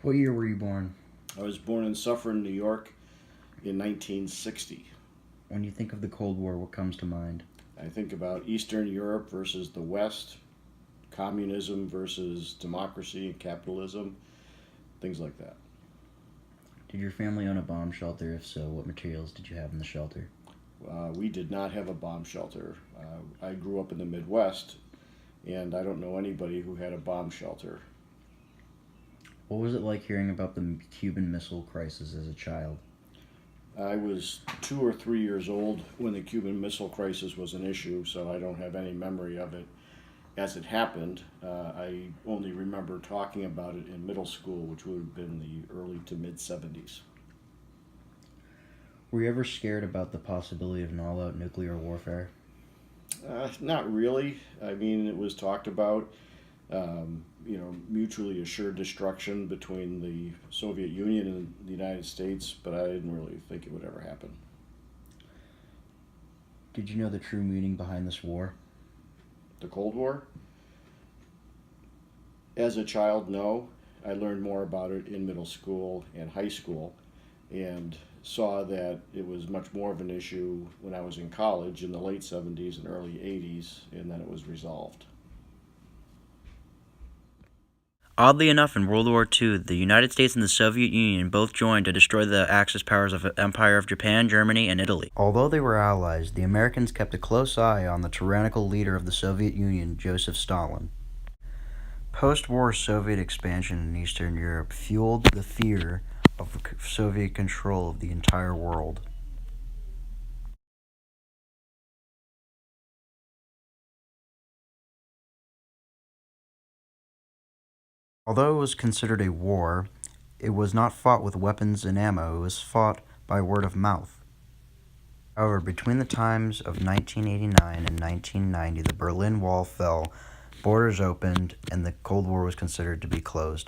What year were you born? I was born in Suffern, New York in 1960. When you think of the Cold War, what comes to mind? I think about Eastern Europe versus the West, communism versus democracy and capitalism, things like that. Did your family own a bomb shelter? If so, what materials did you have in the shelter? We did not have a bomb shelter. I grew up in the Midwest, and I don't know anybody who had a bomb shelter. What was it like hearing about the Cuban Missile Crisis as a child? I was 2 or 3 years old when the Cuban Missile Crisis was an issue, so I don't have any memory of it as it happened. I only remember talking about it in middle school, which would have been the early to mid 70s. Were you ever scared about the possibility of an all out nuclear warfare? Not really. I mean, it was talked about, mutually assured destruction between the Soviet Union and the United States, but I didn't really think it would ever happen. Did you know the true meaning behind this war? The Cold War? As a child, no. I learned more about it in middle school and high school and saw that it was much more of an issue when I was in college in the late 70s and early 80s, and then it was resolved. Oddly enough, in World War II, the United States and the Soviet Union both joined to destroy the Axis powers of the Empire of Japan, Germany, and Italy. Although they were allies, the Americans kept a close eye on the tyrannical leader of the Soviet Union, Joseph Stalin. Post-war Soviet expansion in Eastern Europe fueled the fear of Soviet control of the entire world. Although it was considered a war, it was not fought with weapons and ammo, it was fought by word of mouth. However, between the times of 1989 and 1990, the Berlin Wall fell, borders opened, and the Cold War was considered to be closed.